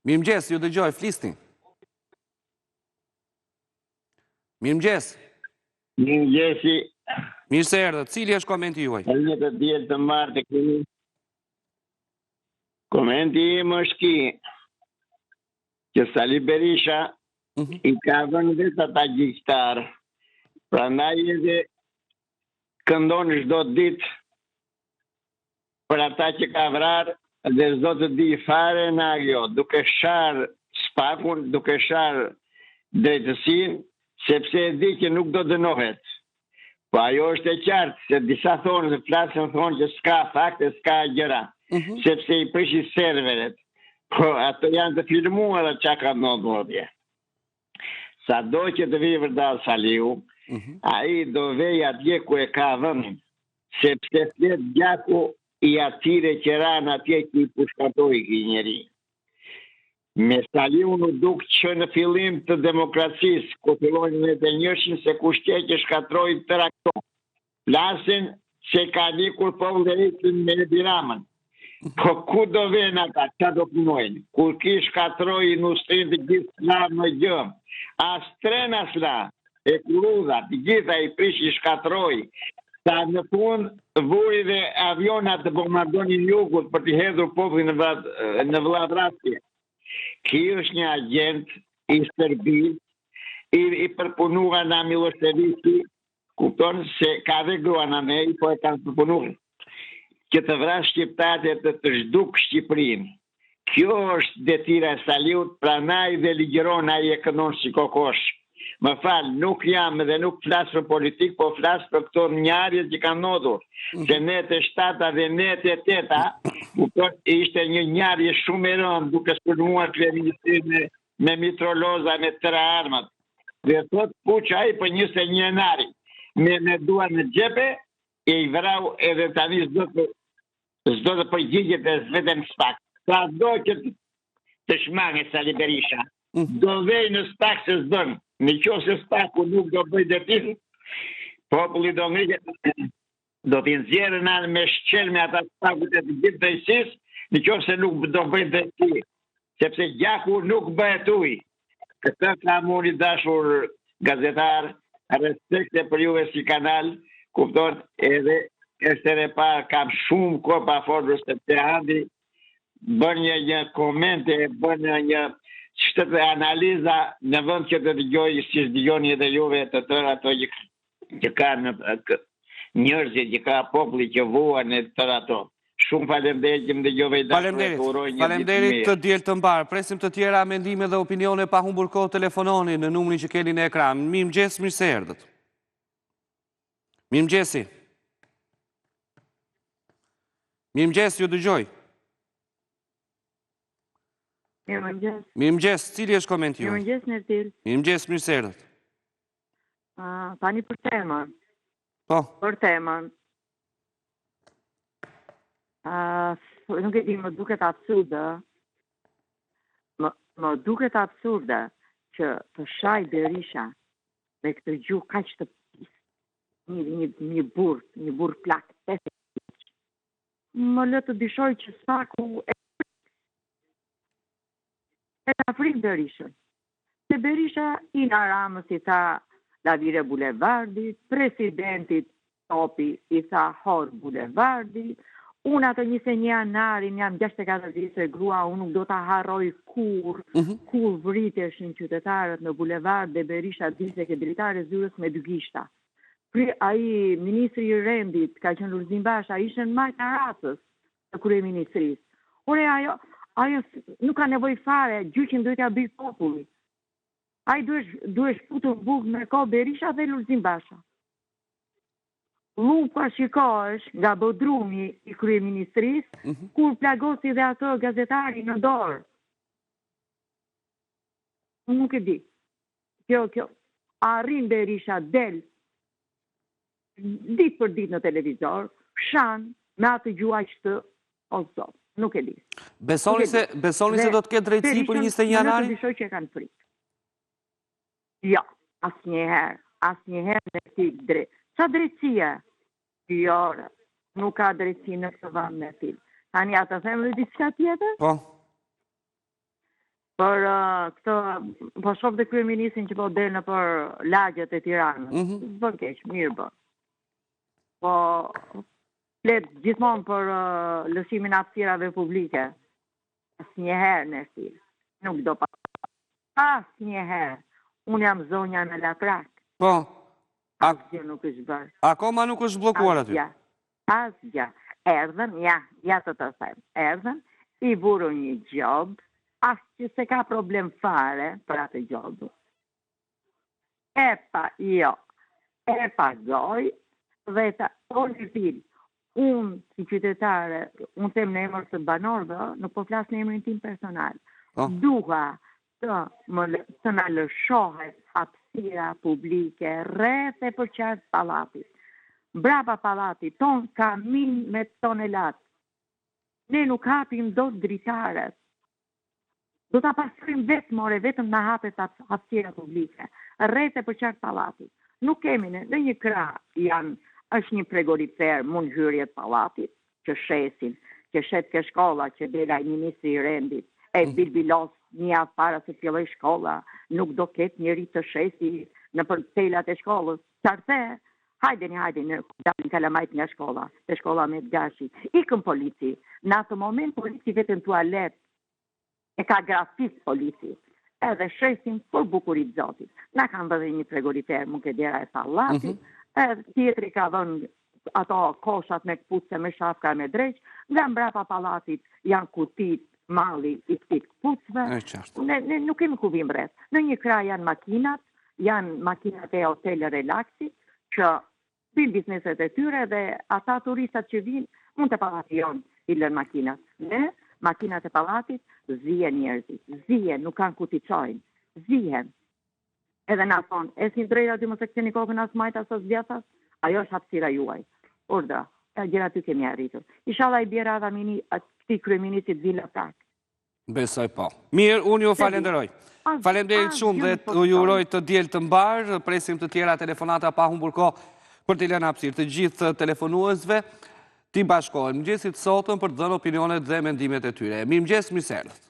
Mirëmëngjes, ju dëgjoj, flisni. Mirëmëngjes. Mirëmëngjesi. Mirë se erdhët. Cili është komenti juaj? Një të diel të marrë të kemi. Komenti im është që Sali Berisha i ka dhënë vetë ata gjyqtarë. Prandaj edhe këndon çdo ditë për ata që ka vrarë dhe s'do të di fare në ajo, duke sharë spakun, duke sharë drejtësinë, sepse e di që nuk do dënohet. Po ajo është e qartë, se disa thonë se flasën thonë që s'ka fakte, s'ka gjëra, sepse i prishi serveret. Po ato janë të filmuara çka ka ndodhur atje. Sa do që të vijë vërdal Saliu, ai do vej atje ku e ka vënin, sepse flet gjaku i atire që ranë atje që i pushkatoi këj njeri. Me Saliu në duk që në fillim të demokracisë, ku fillojnë me të njëshin se kushtje që shkatroj të rakto. Flasin se ka dikur popullin me Edi Ramën. Po ku do vjen ata, që do punojnë? Kur ki shkatroj në ustrin të gjithë slavë në gjëmë, as trena sla, e kurudha, të gjitha i prish i shkatroj, sa në fund vuri dhe avionat të bombardonin jugut për të hedhur popullin në vllavrasje. Ky është një agent i Serbisë, i përpunuar nga Miloševići, kupton se ka dhe gruan anej, po e kanë përpunuar që të vrash shqiptarët e të zhduk Shqipërinë. Kjo është detira e Saliut, pranaj dhe ligjeron ai e kënon si kokosh. Më falë, nuk jam dhe nuk flasë për politikë, po flasë për këto njarjet që kanë ndodhur. Se nete 7 dhe nete 8, ishte një njarje shumë e rëndë, duke spërmuar kryeministrinë me mitroloza, me tëra armat. Dhe thot, puqa ai për 21 janari, me dua në gjepe, e i vrau edhe tani s'do të përgjigjet e vetëm spak. Sa do që të shmange Sali Berisha, do vej në spak se s'don. Në qoftë se spaku nuk do bëj detin, populli do ngrihet, do t'i nxjerrën anë me shqel me ata spakut e të gjithë drejtësisë, në qoftë se nuk do bëj detin, sepse gjaku nuk bëhet ujë. Këtë kam unë i dashur gazetar, respekte për juve si kanal, kupton, edhe është e parë, kam shumë kohë pa folur sepse Andi bën një komente, bën një shtetë analiza në vend që të dëgjoj, si dëgjoni edhe juve të tërë ato që ka njerëzit, që ka populli që vuan e tërë ato. Shumë faleminderit që më dëgjove. Faleminderit të diel të mbar. Presim të tjera mendime dhe opinione pa humbur kohë, telefononi në numrin që keni në ekran. Mirëmëngjes, mirë se erdhët. Mirëmëngjesi. Mirëmëngjes, ju dëgjoj. Mirëmëngjes. Mirëmëngjes, cili është komenti juaj? Mirëmëngjes, Nertil. Mirëmëngjes, mirë se erdhët. Tani për temën. Po. Për temën. Nuk e di, më duket absurde. Më duket absurde që të shaj Berisha me këtë gjuhë kaq të një burr plak 5. Më lë të dishoj që spaku e ka frikë Berishën. Se Berisha i në Ramës i tha Lavire Bulevardit, presidentit Topi i tha Hor Bulevardit, unë atë 21 janarin jam 64 vjeçare grua, unë nuk do ta harroj kur vriteshin qytetarët në bulevard dhe Berisha dinte ke dritare zyrës me 2 gishta. Ai ministri i rendit ka qenë Lulzim Basha, ishën majtë në ratës të kryeministrisë. Ore ajo nuk ka nevoj fare, gjyqin duhet ja bëj populli. Ai duhet shputur bukë me ko Berisha dhe Lulzim Basha. Lupa shikosh nga bodrumi i kryeministrisë, kur plagosi dhe ato gazetari në dorë. Nuk e di. Kjo. Arrin Berisha del ditë për ditë në televizor, shan me atë gjuaj që o zot. Nuk e di. Besoni se do të ketë drejtësi për 21 janari? Në të dishoj që e kanë frikë. Jo, asnjëherë me ti drejtë. Sa drejtësia? Jo, nuk ka drejtësi në këtë vend me ti. Tani ata them dhe diçka tjetër? Po. për këtë, po shoh dhe kryeministin që po del në për lagjet e Tiranës. Bën keq, mirë bën. Po flet gjithmonë për lëshimin e hapësirave publike. Asnjëherë në stil. Nuk do pa. Asnjëherë. Unë jam zonja në Laprak. Po. Asgjë nuk është bërë. Akoma nuk është bllokuar aty. Asgjë. Erdhën, ja të them. Erdhën, i burën një gjob, as që se ka problem fare për atë gjobë. E pagoj, dhe ta tonë filë. Unë, si qytetare, unë them në emër të banorëve, nuk po flas në emrin tim personal. Duha të na lëshohet hapësira publike rreth e përqartë pallatit. Brapa pallatit ton ka min me tonelat. Ne nuk hapim dot dritaret. Do ta pastrojmë vetëm na hapet hapësira publike rreth e përqartë pallatit. Nuk kemi në një krah është një frigorifer mund hyrjet pallatit, që shesin, që shet ke shkolla, që dela ministri i rendit, e bilbilos një javë para se filloj shkolla, nuk do ketë njëri të shesi në për telat e shkollës. Qartë, hajde, në dalin kalamajt nga shkolla, te shkolla me të gashi. Ikën polici, në atë moment polici vetën tualet, e ka grafis polici, edhe shesin për bukurit zotit. Na kanë dhe një frigorifer, më ke dera e pallatit, tjetri ka dhënë ato koshat me kputse, me shafka, me dreq, nga mbrapa pallatit janë kutit, malli i këtij kputcëve. Ne nuk kemi ku vim rreth. Në një krah janë makinat e hotel relaxit, që bin bizneset e tyre dhe ata turistat që vinë, mund të pallati jonë i lën makinat. Ne, makinat e pallatit, zihen njerëzit, nuk kanë ku t'i çojnë, zihen. Edhe na thonë, esin drejta ty mos e ktheni kokën as majtas as djathas, ajo është hapësira juaj. Urdhra, gjëra ty kemi arritur. Inshallah i bie radha këtij kryeministit vila pak. Besoj po. Mirë, unë ju falenderoj. Falenderit shumë dhe ju uroj të diel të mbar, presim të tjera telefonata pa humbur kohë për të lënë hapësirë të gjithë telefonuesve. Ti bashkohen mëngjesit sotëm për të dhënë opinionet dhe mendimet e tyre. Mirëmëngjes, mirë se erdhët.